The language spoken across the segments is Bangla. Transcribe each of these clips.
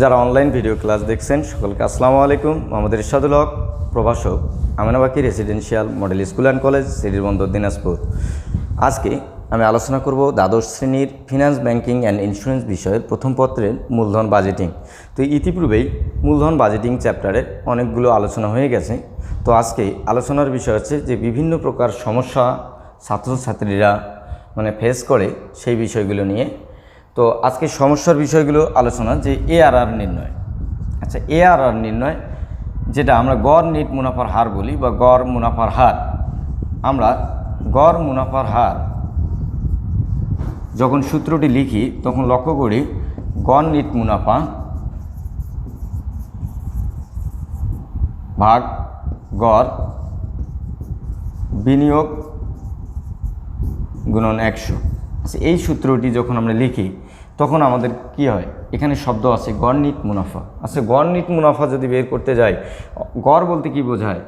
যারা অনলাইন ভিডিও ক্লাস দেখছেন সকলকে আসসালামু আলাইকুম। মোহাম্মদ ইরশাদুল হক, প্রভাষক, Aminabaki residential model school and college, Shribandar, Dinajpur. আজকে আমি আলোচনা করব দ্বাদশ শ্রেণীর ফিনান্স, ব্যাংকিং অ্যান্ড ইন্স্যুরেন্স বিষয়ের প্রথম পত্রের মূলধন বাজেটিং। তো ইতিপূর্বেই মূলধন বাজেটিং চ্যাপ্টারে অনেকগুলো আলোচনা হয়ে গেছে। তো আজকে আলোচনার বিষয় হচ্ছে যে বিভিন্ন প্রকার সমস্যা ছাত্রছাত্রীরা ফেস করে সেই বিষয়গুলো নিয়ে। তো আজকে সমস্যার বিষয়গুলো আলোচনা যে এআরআর নির্ণয়। আচ্ছা, এআরআর নির্ণয় যেটা আমরা গড় নিট মুনাফার হার বলি বা গড় মুনাফার হার। আমরা গড় মুনাফার হার যখন সূত্রটি লিখি তখন লক্ষ্য করি গড় নিট মুনাফা ভাগ গড় বিনিয়োগ গুণন 100। আচ্ছা, এই সূত্রটি যখন আমরা লিখি তখন আমাদের কি হয়, এখানে শব্দ আছে গড় নিট মুনাফা। আচ্ছা, গড় নিট মুনাফা যদি বের করতে যাই, গড় বলতে কি বোঝায়?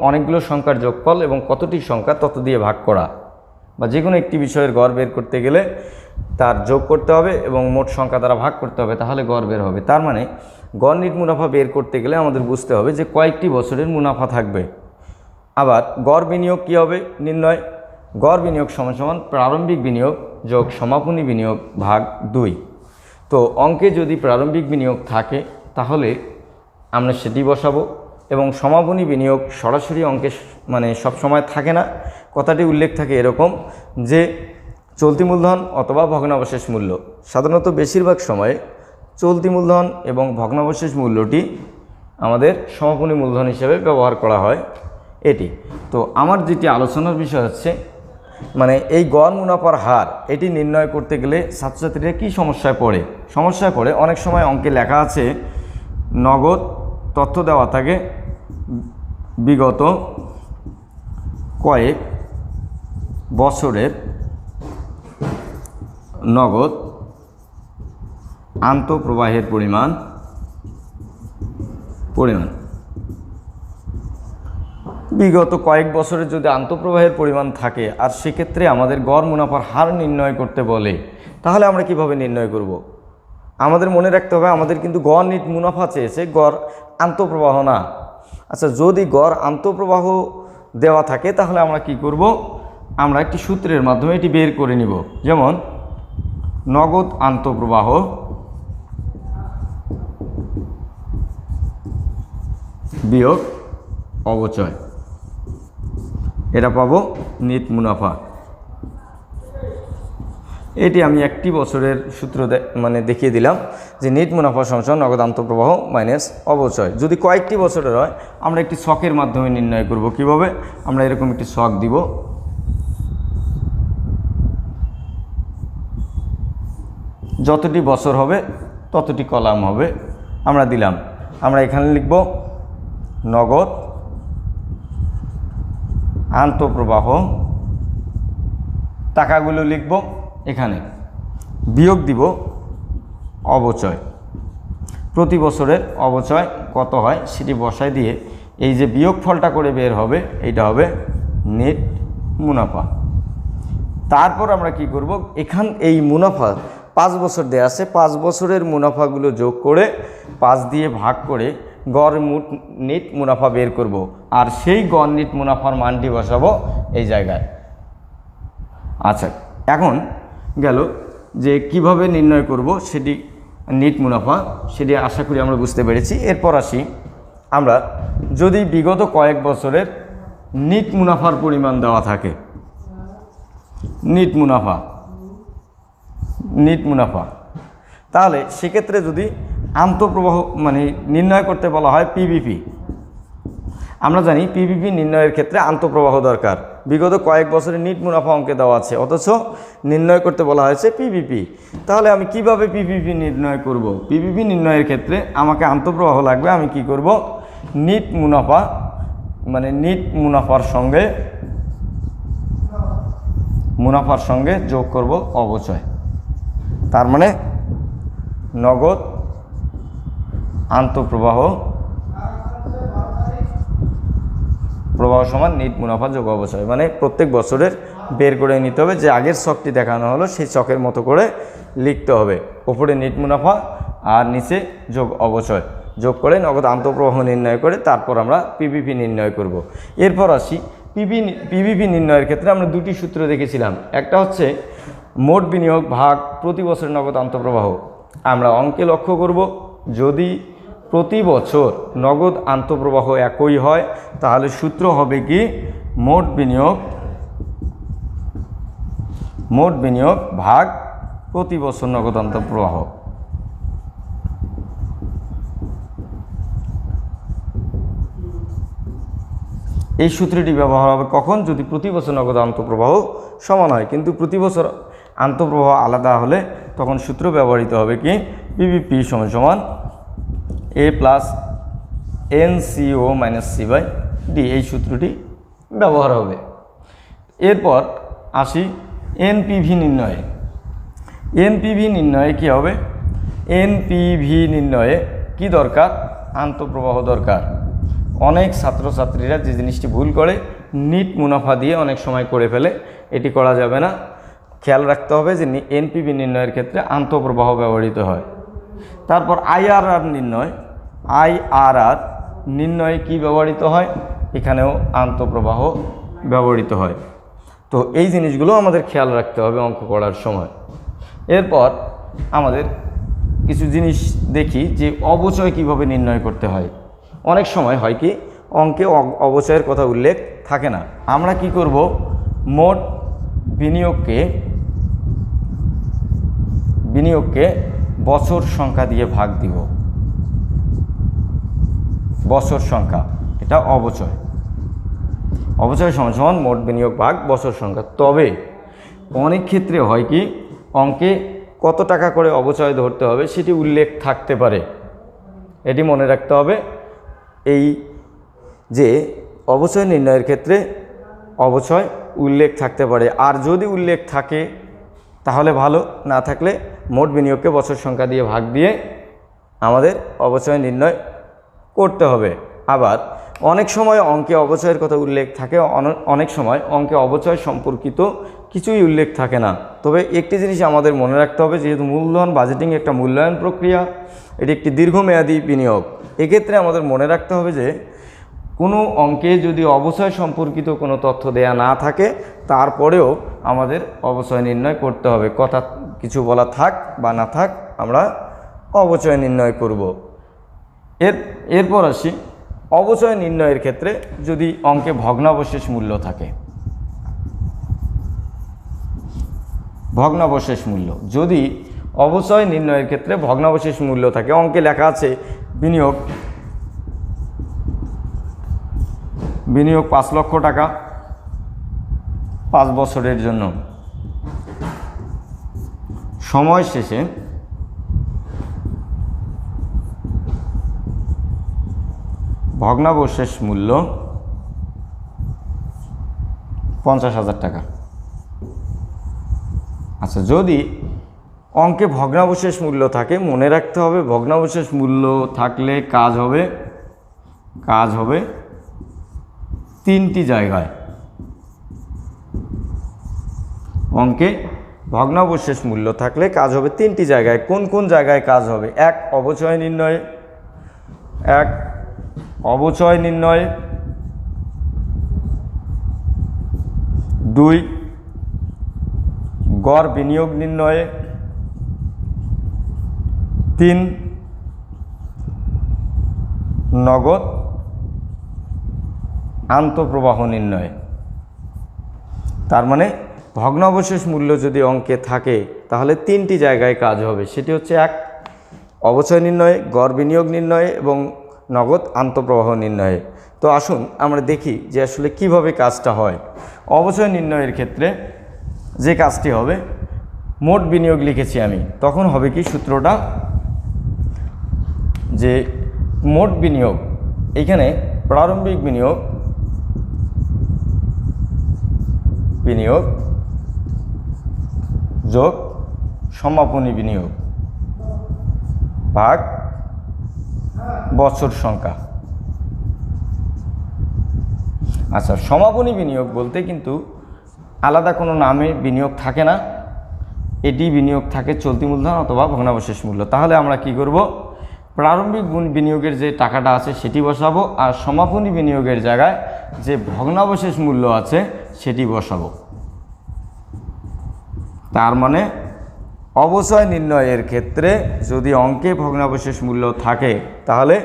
অনেকগুলো সংখ্যার যোগফল এবং কতটি সংখ্যা তত দিয়ে ভাগ করা, বা যে কোনো একটি বিষয়ের গড় বের করতে গেলে তার যোগ করতে হবে এবং মোট সংখ্যা দ্বারা ভাগ করতে হবে, তাহলে গড় বের হবে। তার মানে গড় নিট মুনাফা বের করতে গেলে আমাদের বুঝতে হবে যে কয়েকটি বছরের মুনাফা থাকবে। আবার গড় বিনিয়োগ কী হবে নির্ণয়? গড় বিনিয়োগ সমান প্রারম্ভিক বিনিয়োগ যোগ সমাপনী বিনিয়োগ ভাগ 2। তো অঙ্কে যদি প্রারম্ভিক বিনিয়োগ থাকে তাহলে আমরা সেটি বসাবো, এবং সমাপনী বিনিয়োগ সরাসরি অঙ্কে সব সময় থাকে না। কথাটি উল্লেখ থাকে এরকম যে চলতি মূলধন অথবা ভগ্নাবশেষ মূল্য। সাধারণত বেশিরভাগ সময়ে চলতি মূলধন এবং ভগ্নাবশেষ মূল্যটি আমাদের সমাপনী মূলধন হিসেবে ব্যবহার করা হয় এটি। তো আমার যেটি আলোচনার বিষয় হচ্ছে এই গড় মুনাফার হার এটি নির্ণয় করতে গেলে ছাত্রছাত্রীরা কী সমস্যায় পড়ে? অনেক সময় অঙ্কে লেখা আছে নগদ তথ্য দেওয়া থাকে বিগত কয়েক বছরের নগদ আন্তঃপ্রবাহের পরিমাণ বিগত কয়েক বছরের যদি আন্তঃপ্রবাহের পরিমাণ থাকে আর সেক্ষেত্রে আমাদের গড় মুনাফার হার নির্ণয় করতে বলে, তাহলে আমরা কিভাবে নির্ণয় করব? আমাদের মনে রাখতে হবে আমাদের কিন্তু গড় নিট মুনাফা চেয়েছে, গড় আন্তঃপ্রবাহ না। আচ্ছা, যদি গড় আন্তঃপ্রবাহ দেওয়া থাকে তাহলে আমরা কি করব? আমরা একটি সূত্রের মাধ্যমে এটি বের করে নিব। যেমন নগদ আন্তঃপ্রবাহ বিয়োগ অবচয়, এটা পাবো নিট মুনাফা। এটি আমি একটি বছরের সূত্র দেখিয়ে দিলাম যে নিট মুনাফা সমান নগদ আন্তঃপ্রবাহ মাইনাস অবচয়। যদি কয়েকটি বছরের হয় আমরা একটি ছকের মাধ্যমে নির্ণয় করব। কিভাবে? আমরা এরকম একটি ছক দিব, যতটি বছর হবে ততটি কলাম হবে। আমরা দিলাম, আমরা এখানে লিখব নগদ আন্তঃপ্রবাহ, টাকাগুলো লিখব এখানে, বিয়োগ দিব অবচয়। প্রতি বছরের অবচয় কত হয় সেটি বসায় দিয়ে এই যে বিয়োগ ফলটা করে বের হবে এইটা হবে নেট মুনাফা। তারপর আমরা কি করব? এই মুনাফা 5 বছর দেওয়া আছে, 5 বছরের মুনাফাগুলো যোগ করে 5 দিয়ে ভাগ করে গড় নিট মুনাফা বের করব, আর সেই গড় নিট মুনাফার মানটি বসাবো এই জায়গায়। আচ্ছা, এখন গেল যে কিভাবে নির্ণয় করব সেটি নিট মুনাফা, সেটি আশা করি আমরা বুঝতে পেরেছি। এরপর আসি, আমরা যদি বিগত কয়েক বছরের নিট মুনাফার পরিমাণ দেওয়া থাকে, নিট মুনাফা, তাহলে সেক্ষেত্রে যদি আন্তঃপ্রবাহ নির্ণয় করতে বলা হয় পিভিপি, আমরা জানি পিভিপি নির্ণয়ের ক্ষেত্রে আন্তঃপ্রবাহ দরকার। বিগত কয়েক বছরের নিট মুনাফা অঙ্কে দেওয়া আছে, অথচ নির্ণয় করতে বলা হয়েছে পিভিপি। তাহলে আমি কিভাবে পিভিপি নির্ণয় করব? পিভিপি নির্ণয়ের ক্ষেত্রে আমাকে আন্তঃপ্রবাহ লাগবে। আমি কি করব? নিট মুনাফার সঙ্গে যোগ করব অবচয়। তার মানে নগদ আন্তঃপ্রবাহ সমান নিট মুনাফা যোগ অবচয়। প্রত্যেক বছরের বের করে নিতে হবে, যে আগের ছকটি দেখানো হলো সেই ছকের মতো করে লিখতে হবে। ওপরে নিট মুনাফা আর নিচে যোগ অবচয়, যোগ করে নগদ আন্তঃপ্রবাহ নির্ণয় করে তারপর আমরা পিভিপি নির্ণয় করব। এরপর আসি পিভিপি নির্ণয়ের ক্ষেত্রে আমরা দুটি সূত্র দেখেছিলাম। একটা হচ্ছে মোট বিনিয়োগ ভাগ প্রতি বছর নগদ আন্তঃপ্রবাহ। আমরা অঙ্কে লক্ষ্য করব, যদি প্রতি বছর নগদ আন্তঃপ্রবাহ একই হয় তাহলে সূত্র হবে কি মোট বিনিয়োগ ভাগ প্রতি বছর নগদ আন্তঃপ্রবাহ। এই সূত্রটি ব্যবহার হবে কখন? যদি প্রতি বছর নগদ আন্তঃপ্রবাহ সমান হয়। কিন্তু প্রতি বছর আন্তঃপ্রবাহ আলাদা হলে তখন সূত্র ব্যবহৃত হবে কি পিভিপি সমান A plus NCO minus C/D, এই সূত্রটি ব্যবহার হবে। এরপর আসি এনপিভি নির্ণয়ে। এনপিভি নির্ণয়ে কী হবে? এনপিভি নির্ণয়ে কি দরকার? আন্তঃপ্রবাহ দরকার। অনেক ছাত্রছাত্রীরা যে জিনিসটি ভুল করে, নিট মুনাফা দিয়ে অনেক সময় করে ফেলে, এটি করা যাবে না। খেয়াল রাখতে হবে যে এনপিভি নির্ণয়ের ক্ষেত্রে আন্তঃপ্রবাহ ব্যবহৃত হয়। তারপর আইআরআর নির্ণয়ে কি ব্যবহৃত হয়? এখানেও আন্তঃপ্রবাহ ব্যবহৃত হয়। তো এই জিনিসগুলো আমাদের খেয়াল রাখতে হবে অঙ্ক করার সময়। এরপর আমাদের কিছু জিনিস দেখি যে অবচয় কিভাবে নির্ণয় করতে হয়। অনেক সময় হয় কি অঙ্কে অবচয়ের কথা উল্লেখ থাকে না। আমরা কি করব? মোট বিনিয়োগকে বছর সংখ্যা দিয়ে ভাগ দিব। বছর সংখ্যা, এটা অবচয় সমান মোট বিনিয়োগ ভাগ বছর সংখ্যা। তবে অনেক ক্ষেত্রে হয় কি অঙ্কে কত টাকা করে অবচয় ধরতে হবে সেটি উল্লেখ থাকতে পারে। এটি মনে রাখতে হবে, এই যে অবচয় নির্ণয়ের ক্ষেত্রে অবচয় উল্লেখ থাকতে পারে। আর যদি উল্লেখ থাকে তাহলে ভালো, না থাকলে মোট বিনিয়োগকে বছর সংখ্যা দিয়ে ভাগ দিয়ে আমাদের অবচয় নির্ণয় করতে হবে। আবার অনেক সময় অঙ্কে অবচয়ের কথা উল্লেখ থাকে, অনেক সময় অঙ্কে অবচয় সম্পর্কিত কিছুই উল্লেখ থাকে না। তবে একটি জিনিস আমাদের মনে রাখতে হবে, যেহেতু মূলধন বাজেটিং একটা মূল্যায়ন প্রক্রিয়া, এটি একটি দীর্ঘমেয়াদী বিনিয়োগ। এক্ষেত্রে আমাদের মনে রাখতে হবে যে কোনো অঙ্কে যদি অবচয় সম্পর্কিত কোনো তথ্য দেয়া না থাকে তারপরেও আমাদের অবচয় নির্ণয় করতে হবে। কথা কিছু বলা থাক বা না থাক, আমরা অবচয় নির্ণয় করব। এরপর আসি অবচয় নির্ণয়ের ক্ষেত্রে যদি অঙ্কে ভগ্নাবশেষ মূল্য থাকে। ভগ্নাবশেষ মূল্য, যদি অবচয় নির্ণয়ের ক্ষেত্রে ভগ্নাবশেষ মূল্য থাকে, অঙ্কে লেখা আছে বিনিয়োগ 5 লক্ষ টাকা 5 বছরের জন্য, সময় শেষে ভগ্নাবশেষ মূল্য 50,000 টাকা। আচ্ছা, যদি অঙ্কে ভগ্নাবশেষ মূল্য থাকে, মনে রাখতে হবে ভগ্নাবশেষ মূল্য থাকলে কাজ হবে 3টি জায়গায়। অঙ্কে ভগ্নাবশেষ মূল্য থাকলে কাজ হবে 3টি জায়গায়। কোন কোন জায়গায় কাজ হবে? 1 অবচয় নির্ণয়ে, 2 গড় বিনিয়োগ নির্ণয়ে, 3 নগদ আন্তঃপ্রবাহ নির্ণয়। তার মানে ভগ্নাবশেষ মূল্য যদি অঙ্কে থাকে তাহলে 3টি জায়গায় কাজ হবে। সেটি হচ্ছে 1 অবচয় নির্ণয়ে, গড় বিনিয়োগ নির্ণয়ে এবং নগদ আন্তঃপ্রবাহ নির্ণয়ে। তো আসুন আমরা দেখি যে আসলে কিভাবে কাজটা হয়। অবচয় নির্ণয়ের ক্ষেত্রে যে কাজটি হবে, মোট বিনিয়োগ লিখেছি আমি, তখন হবে কি সূত্রটা, যে মোট বিনিয়োগ, এখানে প্রারম্ভিক বিনিয়োগ যোগ সমাপনী বিনিয়োগ ভাগ বছর সংখ্যা। আচ্ছা, সমাপনী বিনিয়োগ বলতে কিন্তু আলাদা কোনো নামে বিনিয়োগ থাকে না, এটি বিনিয়োগ থাকে চলতি মূলধন অথবা ভগ্নাবশেষ মূল্য। তাহলে আমরা কি করব, প্রারম্ভিক বিনিয়োগের যে টাকাটা আছে সেটি বসাবো, আর সমাপনী বিনিয়োগের জায়গায় যে ভগ্নাবশেষ মূল্য আছে সেটি বসাবো। তার মানে অবচয় নির্ণয়ের ক্ষেত্রে যদি অঙ্কে ভগ্নাবশেষ মূল্য থাকে তাহলে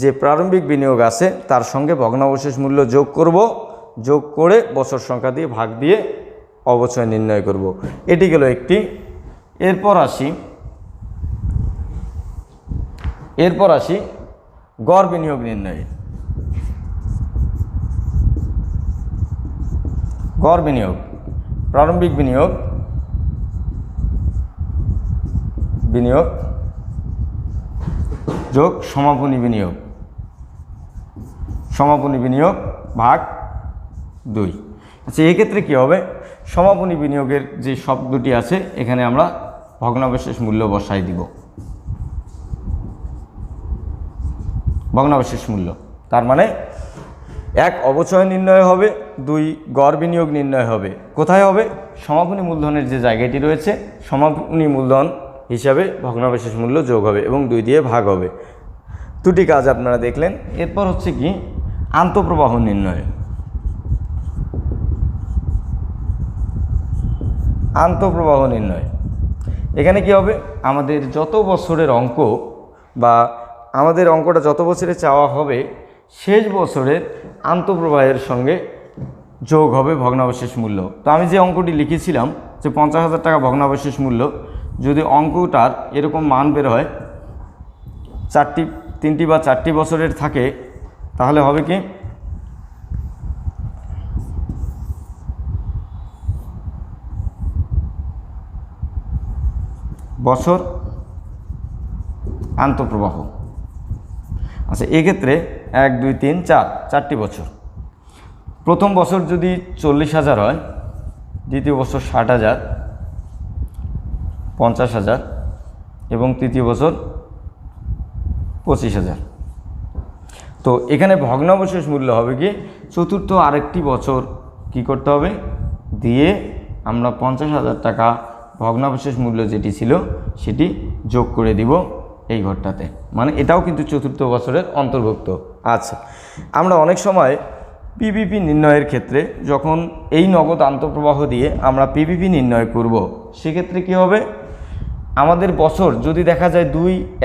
যে প্রারম্ভিক বিনিয়োগ আছে তার সঙ্গে ভগ্নাবশেষ মূল্য যোগ করব, যোগ করে বছর সংখ্যা দিয়ে ভাগ দিয়ে অবচয় নির্ণয় করব। এটি গেল একটি। এরপর আসি গড় বিনিয়োগ নির্ণয়ে। গড় বিনিয়োগ, প্রারম্ভিক বিনিয়োগ যোগ সমাপনী বিনিয়োগ ভাগ 2। আচ্ছা, এক্ষেত্রে কী হবে, সমাপনী বিনিয়োগের যে শব্দটি আছে এখানে আমরা ভগ্নাবশেষ মূল্য বসাই দিব। ভগ্নাবশেষ মূল্য তার মানে 1 অবচয় নির্ণয় হবে, 2 গড় বিনিয়োগ নির্ণয় হবে। কোথায় হবে, সমাপনী মূলধনের যে জায়গাটি রয়েছে সমাপনী মূলধন হিসাবে ভগ্নাবশেষ মূল্য যোগ হবে এবং 2 দিয়ে ভাগ হবে। দুটি কাজ আপনারা দেখলেন। এরপর হচ্ছে কি আন্তঃপ্রবাহ নির্ণয়। আন্তঃপ্রবাহ নির্ণয়, এখানে কি হবে, আমাদের যত বছরের অঙ্ক বা আমাদের অঙ্কটা যত বছরে চাওয়া হবে শেষ বছরের আন্তঃপ্রবাহের সঙ্গে যোগ হবে ভগ্নাবশেষ মূল্য। তো আমি যে অঙ্কটি লিখেছিলাম যে 50,000 টাকা ভগ্নাবশেষ মূল্য, যদি অঙ্কটার এরকম মান বের হয় 3টি বা 4টি বছরের থাকে তাহলে হবে কি, বছর আন্তঃপ্রবাহ। আচ্ছা, এক্ষেত্রে 1 2 3 4 4টি বছর। প্রথম বছর যদি 40,000 হয়, দ্বিতীয় বছর 60,000, 50,000 এবং তৃতীয় বছর 25,000। তো এখানে ভগ্নাবশেষ মূল্য হবে কি, চতুর্থ আরেকটি বছর কি করতে হবে দিয়ে আমরা 50,000 টাকা ভগ্নাবশেষ মূল্য যেটি ছিল সেটি যোগ করে দিব এই ঘরটাতে, মানে এটাও কিন্তু চতুর্থ বছরের অন্তর্ভুক্ত। আচ্ছা, আমরা অনেক সময় পিপিপি নির্ণয়ের ক্ষেত্রে যখন এই নগদ আন্তঃপ্রবাহ দিয়ে আমরা পিপিপি নির্ণয় করব, সেক্ষেত্রে কি হবে, আমাদের বছর যদি দেখা যায়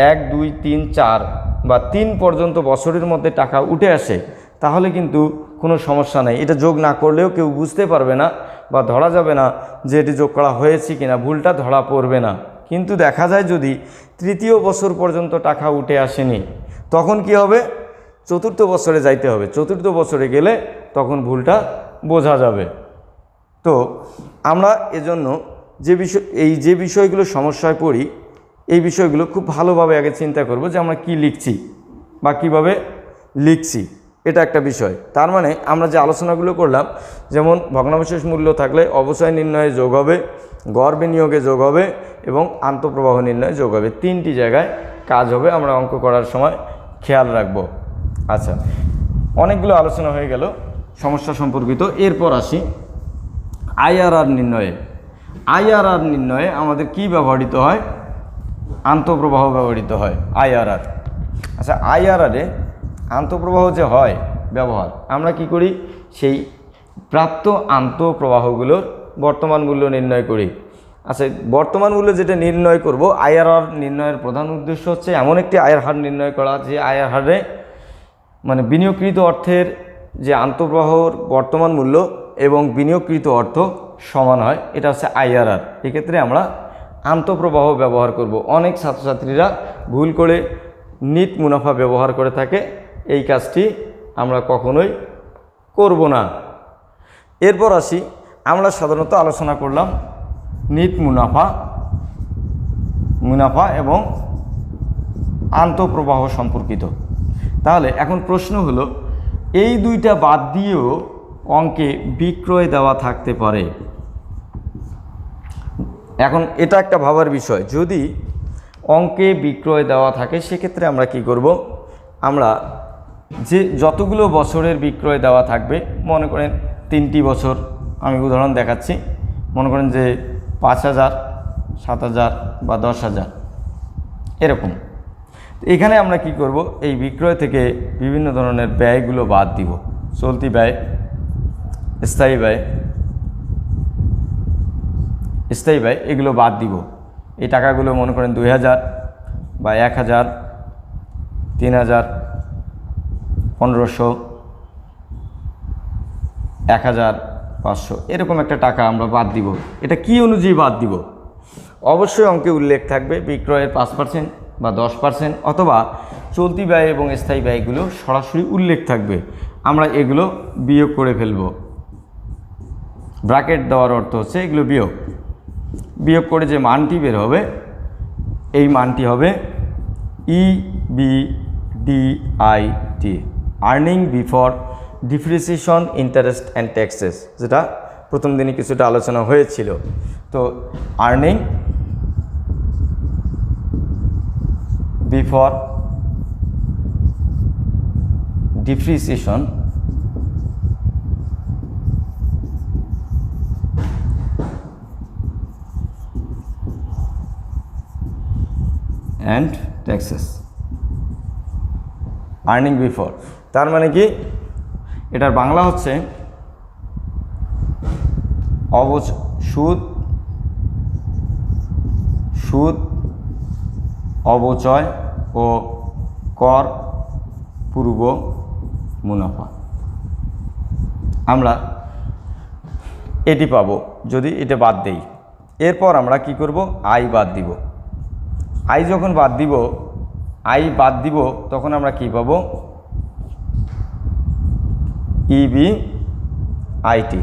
1 2 3 4 বা 3 পর্যন্ত বছরের মধ্যে টাকা উঠে আসে তাহলে কিন্তু কোনো সমস্যা নেই। এটা যোগ না করলেও কেউ বুঝতে পারবে না বা ধরা যাবে না যে এটি যোগ করা হয়েছে কিনা, ভুলটা ধরা পড়বে না। কিন্তু দেখা যায় যদি তৃতীয় বছর পর্যন্ত টাকা উঠে আসেনি তখন কি হবে, চতুর্থ বছরে যাইতে হবে। চতুর্থ বছরে গেলে তখন ভুলটা বোঝা যাবে। তো আমরা এজন্য যে বিষয়গুলো সমস্যায় পড়ি এই বিষয়গুলো খুব ভালোভাবে আগে চিন্তা করব যে আমরা কি লিখছি বা কিভাবে লিখছি, এটা একটা বিষয়। তার মানে আমরা যে আলোচনাগুলো করলাম, যেমন ভগ্নাবশেষ মূল্য থাকলে অবচয় নির্ণয়ে যোগ হবে, গড় বিনিয়োগে যোগ হবে এবং আন্তঃপ্রবাহ নির্ণয়ে যোগ হবে। 3টি জায়গায় কাজ হবে, আমরা অঙ্ক করার সময় খেয়াল রাখব। আচ্ছা, অনেকগুলো আলোচনা হয়ে গেল সমস্যা সম্পর্কিত। এরপর আসি আইআরআর নির্ণয়ে। আইআরআর নির্ণয়ে আমাদের কি ব্যবহৃত হয়, আন্তঃপ্রবাহ ব্যবহৃত হয় আইআরআর। আচ্ছা, আইআরআরে আন্তঃপ্রবাহ যে হয় ব্যবহার, আমরা কি করি, সেই প্রাপ্ত আন্তঃপ্রবাহগুলোর বর্তমান মূল্য নির্ণয় করি। আচ্ছা, বর্তমান মূল্য যেটা নির্ণয় করব, আইআরআর নির্ণয়ের প্রধান উদ্দেশ্য হচ্ছে এমন একটি আয়ের হার নির্ণয় করা যে আয়ের হারে মানে বিনিয়োগকৃত অর্থের যে আন্তঃপ্রবাহর বর্তমান মূল্য এবং বিনিয়োগকৃত অর্থ সমান হয়, এটা হচ্ছে আইআরআর। এক্ষেত্রে আমরা আন্তঃপ্রবাহ ব্যবহার করব। অনেক ছাত্রছাত্রীরা ভুল করে নিট মুনাফা ব্যবহার করে থাকে, এই কাজটি আমরা কখনোই করব না। এরপর আসি, আমরা সাধারণত আলোচনা করলাম নিট মুনাফা এবং আন্তঃপ্রবাহ সম্পর্কিত। তাহলে এখন প্রশ্ন হলো, এই দুইটা বাদ দিয়েও অঙ্কে বিক্রয় দেওয়া থাকতে পারে। এখন এটা একটা ভাবার বিষয়, যদি অঙ্কে বিক্রয় দেওয়া থাকে সেক্ষেত্রে আমরা কি করব, আমরা যে যতগুলো বছরের বিক্রয় দেওয়া থাকবে, মনে করেন 3টি বছর, আমি উদাহরণ দেখাচ্ছি, মনে করেন যে 5,000 7,000 বা 10,000 এরকম। এখানে আমরা কি করব, এই বিক্রয় থেকে বিভিন্ন ধরনের ব্যয়গুলো বাদ দিব, চলতি ব্যয়, স্থায়ী ব্যয় এগুলো বাদ দিব। এই টাকাগুলো মনে করেন 2,000 বা 1,000, 3,000, 1,500, 1,500 এরকম একটা টাকা আমরা বাদ দিব। এটা কি অনুযায়ী বাদ দিব? অবশ্যই অঙ্কে উল্লেখ থাকবে বিক্রয়ের 5% বা 10%, অথবা চলতি ব্যয় এবং স্থায়ী ব্যয়গুলো সরাসরি উল্লেখ থাকবে। আমরা এগুলো বিয়োগ করে ফেলব। ব্র্যাকেট দেওয়ার অর্থ হচ্ছে এগুলো বিয়োগ করে যে মানটি বের হবে, এই মানটি হবে EBDIT, earning before depreciation, interest and taxes, যেটা প্রথম দিনে কিছুটা আলোচনা হয়েছিল। তো earning before depreciation and taxes, earning before তার মানে কি, এটার বাংলা হচ্ছে সুদ, অবচয় ও কর পূর্ব মুনাফা। আমরা এটি পাবো যদি এটা বাদ দেই। এরপর আমরা কি করব, আয় বাদ দিব। আয় যখন বাদ দিব তখন আমরা কি পাবো, EBIT।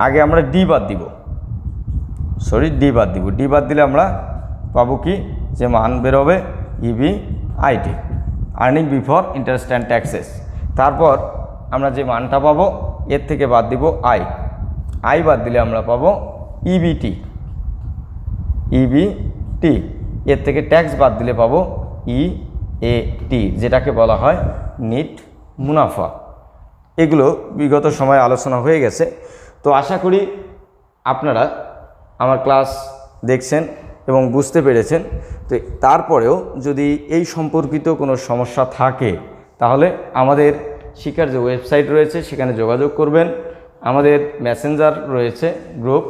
আগে আমরা ডি বাদ দিব, ডি বাদ দিলে আমরা পাবো কি, যে মান বেরোবে EBIT, earning before interest and taxes. তারপর আমরা যে মানটা পাবো এর থেকে বাদ দিব আয় বাদ দিলে আমরা পাবো EBT, এর থেকে ট্যাক্স বাদ দিলে পাবো EAT, যেটাকে বলা হয় নিট মুনাফা। এগুলো বিগত সময়ে আলোচনা হয়ে গেছে। তো আশা করি আপনারা আমার ক্লাস দেখছেন এবং বুঝতে পেরেছেন। তো তারপরেও যদি এই সম্পর্কিত কোনো সমস্যা থাকে তাহলে আমাদের শিক্ষার যে ওয়েবসাইট রয়েছে সেখানে যোগাযোগ করবেন। আমাদের মেসেঞ্জার রয়েছে গ্রুপ,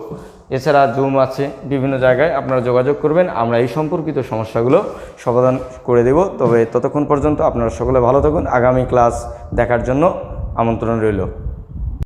এছাড়া জুম আছে, বিভিন্ন জায়গায় আপনারা যোগাযোগ করবেন। আমরা এই সম্পর্কিত সমস্যাগুলো সমাধান করে দেব। তবে ততক্ষণ পর্যন্ত আপনারা সকলে ভালো থাকুন। আগামী ক্লাস দেখার জন্য আমন্ত্রণ রইল।